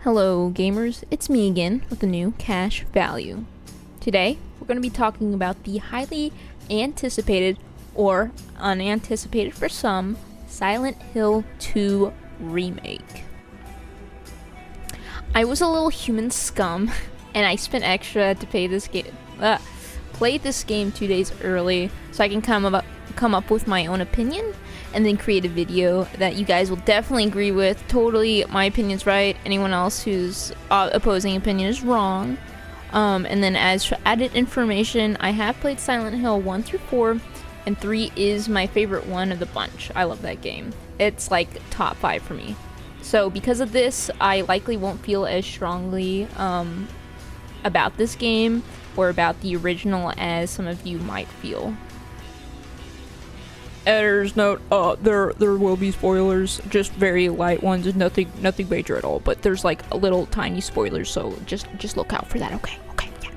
Hello gamers, it's me again with a new cash value. Today, we're going to be talking about the highly anticipated, or unanticipated for some, Silent Hill 2 Remake. I was a little human scum, and I spent extra to play this game 2 days early, so I can come up with my own opinion, and then create a video that you guys will definitely agree with. Totally, my opinion's right. Anyone else who's opposing opinion is wrong. And then as for added information, I have played Silent Hill 1 through 4, and 3 is my favorite one of the bunch. I love that game. It's like top 5 for me. So because of this, I likely won't feel as strongly about this game or about the original as some of you might feel. Editor's note, there will be spoilers, just very light ones, nothing major at all, but there's like a little tiny spoilers, so just look out for that, okay, yeah.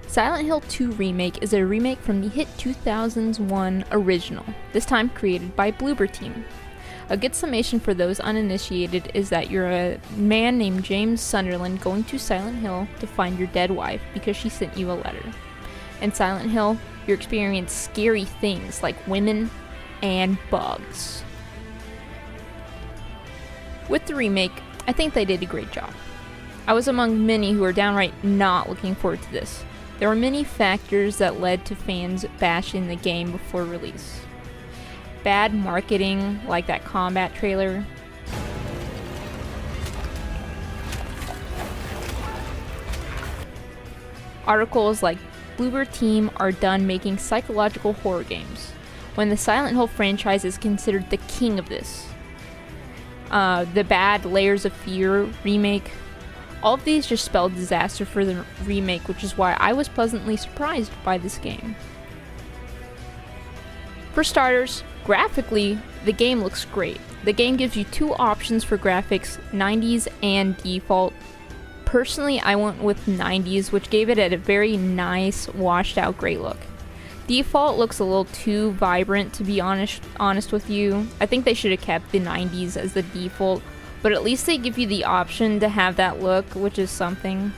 Silent Hill 2 Remake is a remake from the hit 2001 original, this time created by Bloober Team. A good summation for those uninitiated is that you're a man named James Sunderland going to Silent Hill to find your dead wife because she sent you a letter. In Silent Hill, you experience scary things like women and bugs. With the remake, I think they did a great job. I was among many who were downright not looking forward to this. There were many factors that led to fans bashing the game before release. Bad marketing, like that combat trailer. Articles like Bloober Team are done making psychological horror games, when the Silent Hill franchise is considered the king of this. The bad Layers of Fear remake, all of these just spelled disaster for the remake, which is why I was pleasantly surprised by this game. For starters, graphically, the game looks great. The game gives you two options for graphics, 90s and default. Personally, I went with 90s, which gave it a very nice, washed out, great look. Default looks a little too vibrant, to be honest with you. I think they should have kept the 90s as the default, but at least they give you the option to have that look, which is something.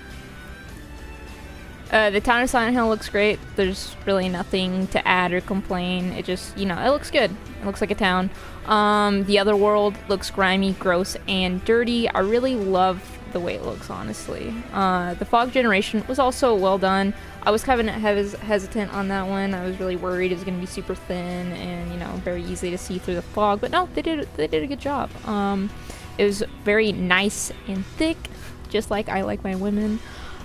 The town of Silent Hill looks great. There's really nothing to add or complain. It just, it looks good. It looks like a town. The other world looks grimy, gross, and dirty. I really love the way it looks, honestly. The fog generation was also well done. I was kind of hesitant on that one. I was really worried it was going to be super thin and, very easy to see through the fog. But no, they did a good job. It was very nice and thick, just like I like my women.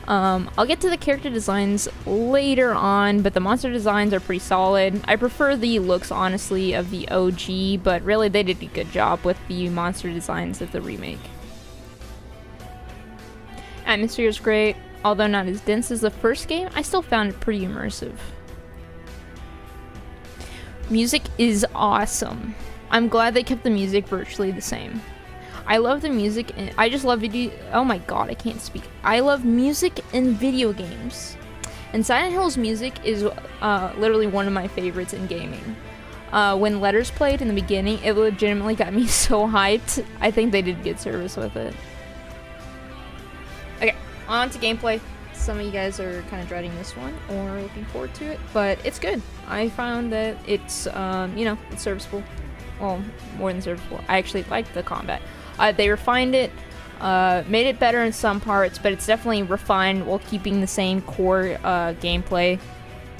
I'll get to the character designs later on, but the monster designs are pretty solid. I prefer the looks, honestly, of the OG, but really they did a good job with the monster designs of the remake. Atmosphere is great. Although not as dense as the first game, I still found it pretty immersive. Music is awesome. I'm glad they kept the music virtually the same. I love the music, and I just love oh my god, I can't speak. I love music in video games. And Silent Hill's music is literally one of my favorites in gaming. When Letters played in the beginning, it legitimately got me so hyped. I think they did good service with it. Okay, on to gameplay. Some of you guys are kind of dreading this one or looking forward to it, but it's good. I found that it's, it's serviceable. Well, more than serviceable. I actually like the combat. They refined it, made it better in some parts, but it's definitely refined while keeping the same core gameplay.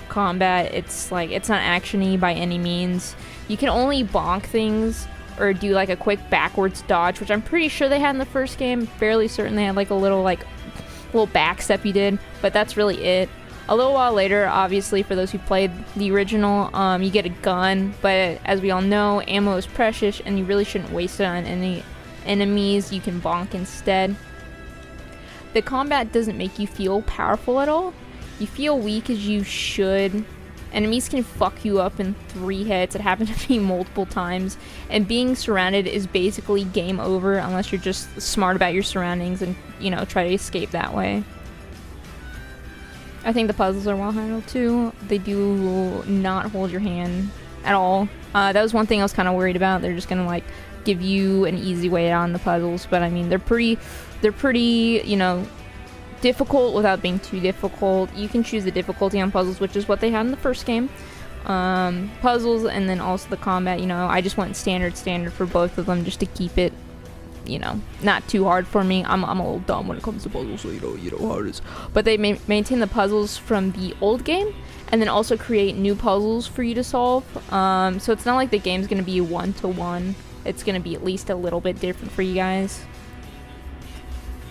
Combat, it's not action-y by any means. You can only bonk things or do like a quick backwards dodge, which I'm pretty sure they had in the first game. Fairly certain they had like a little back step you did, but that's really it. A little while later, obviously, for those who played the original, you get a gun, but as we all know, ammo is precious and you really shouldn't waste it on any enemies. You can bonk instead. The combat doesn't make you feel powerful at all. You feel weak as you should. Enemies can fuck you up in 3 hits. It happened to me multiple times, and being surrounded is basically game over unless you're just smart about your surroundings and try to escape that way. I think the puzzles are well handled too. They do not hold your hand at all. That was one thing I was kind of worried about. They're just gonna give you an easy way out on the puzzles, but I mean, they're pretty, you know, difficult without being too difficult. You can choose the difficulty on puzzles, which is what they had in the first game. Puzzles, and then also the combat, you know, I just went standard for both of them just to keep it, you know, not too hard for me. I'm a little dumb when it comes to puzzles, so you know how it is. But they maintain the puzzles from the old game, and then also create new puzzles for you to solve. So it's not like the game's gonna be one-to-one. It's gonna be at least a little bit different for you guys.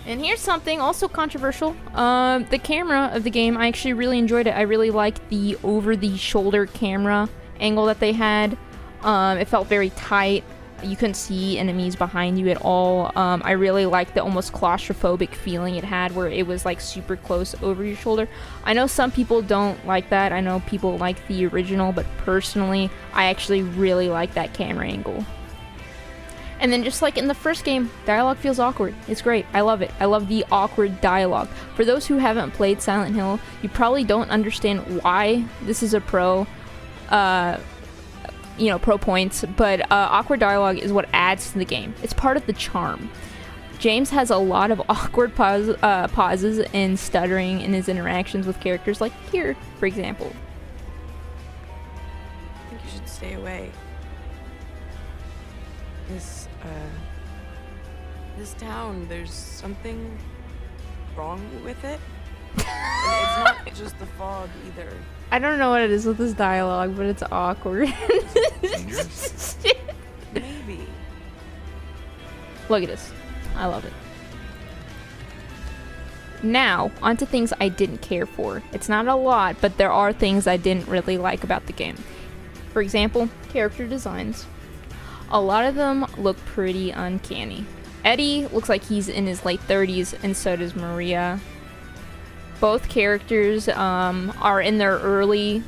And here's something also controversial. The camera of the game, I actually really enjoyed it. I really liked the over-the-shoulder camera angle that they had. It felt very tight. You couldn't see enemies behind you at all. I really liked the almost claustrophobic feeling it had, where it was like super close over your shoulder. I know some people don't like that. I know people like the original, but personally, I actually really like that camera angle. And then just like in the first game, dialogue feels awkward. It's great. I love it. I love the awkward dialogue. For those who haven't played Silent Hill, you probably don't understand why this is a pro, you know, pro points, but awkward dialogue is what adds to the game. It's part of the charm. James has a lot of awkward pauses and stuttering in his interactions with characters, like here, for example. I think you should stay away. This town, there's something wrong with it. And it's not just the fog either. I don't know what it is with this dialogue, but it's awkward. Maybe. Look at this. I love it. Now, onto things I didn't care for. It's not a lot, but there are things I didn't really like about the game. For example, character designs. A lot of them look pretty uncanny. Eddie looks like he's in his late 30s, and so does Maria. Both characters are in their early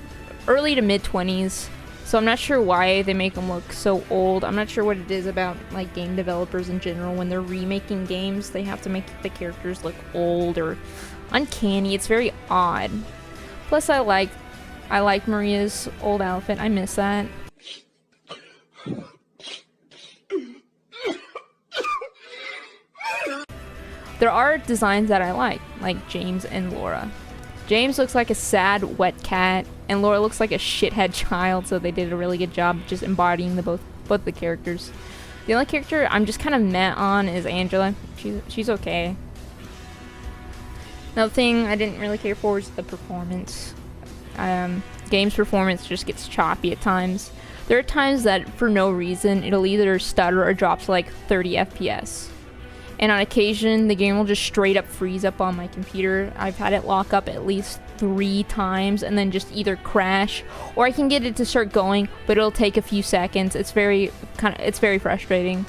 to mid 20s, so I'm not sure why they make them look so old. I'm not sure what it is about like game developers in general. When they're remaking games, they have to make the characters look old or uncanny. It's very odd. Plus, I like Maria's old outfit. I miss that. There are designs that I like James and Laura. James looks like a sad, wet cat, and Laura looks like a shithead child, so they did a really good job just embodying both the characters. The only character I'm just kind of meh on is Angela. She's okay. Another thing I didn't really care for is the performance. Game's performance just gets choppy at times. There are times that, for no reason, it'll either stutter or drop to like 30 FPS. And on occasion, the game will just straight up freeze up on my computer. I've had it lock up at least 3 times and then just either crash, or I can get it to start going, but it'll take a few seconds. It's very frustrating.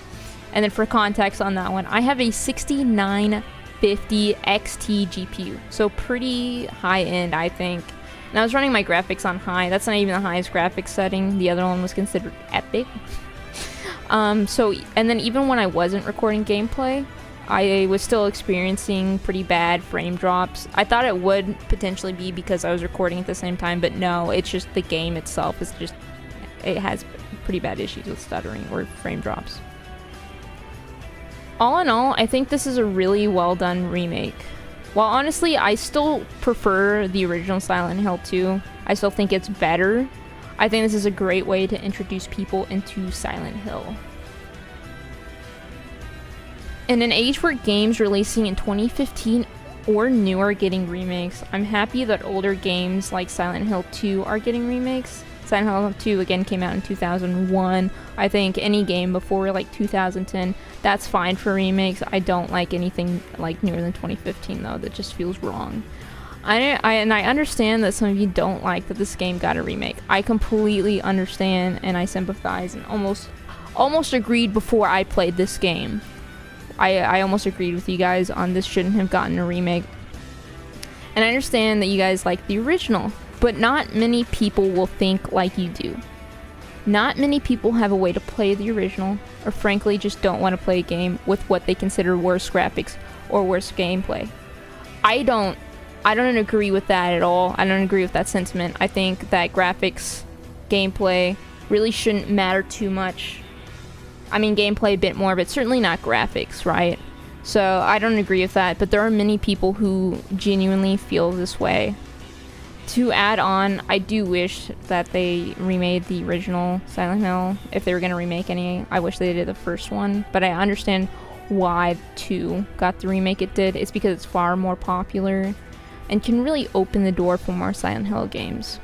And then for context on that one, I have a 6950 XT GPU, so pretty high end, I think. And I was running my graphics on high. That's not even the highest graphics setting. The other one was considered epic. And then even when I wasn't recording gameplay, I was still experiencing pretty bad frame drops. I thought it would potentially be because I was recording at the same time, but no, it's just the game itself is just, it has pretty bad issues with stuttering or frame drops. All in all, I think this is a really well done remake. While honestly, I still prefer the original Silent Hill 2, I still think it's better. I think this is a great way to introduce people into Silent Hill. In an age where games releasing in 2015 or newer are getting remakes, I'm happy that older games like Silent Hill 2 are getting remakes. Silent Hill 2 again came out in 2001. I think any game before like 2010, that's fine for remakes. I don't like anything like newer than 2015 though. That just feels wrong. I understand that some of you don't like that this game got a remake. I completely understand and I sympathize, and almost agreed before I played this game. I almost agreed with you guys on this shouldn't have gotten a remake. And I understand that you guys like the original, but not many people will think like you do. Not many people have a way to play the original, or frankly just don't want to play a game with what they consider worse graphics or worse gameplay. I don't agree with that at all. I don't agree with that sentiment. I think that graphics, gameplay really shouldn't matter too much. I mean, gameplay a bit more, but certainly not graphics, right? So I don't agree with that, but there are many people who genuinely feel this way. To add on, I do wish that they remade the original Silent Hill. If they were going to remake any, I wish they did the first one. But I understand why 2 got the remake it did. It's because it's far more popular and can really open the door for more Silent Hill games.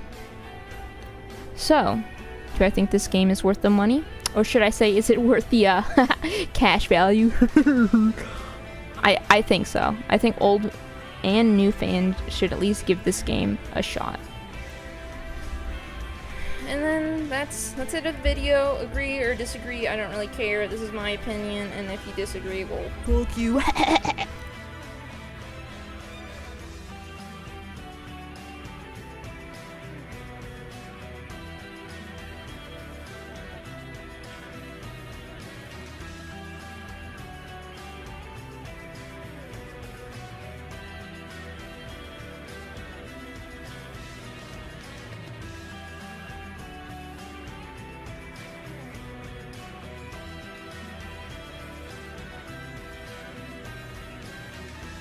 So, do I think this game is worth the money? Or should I say, is it worth the cash value? I think so. I think old and new fans should at least give this game a shot. And then that's it of the video. Agree or disagree, I don't really care. This is my opinion, and if you disagree, well, fuck you.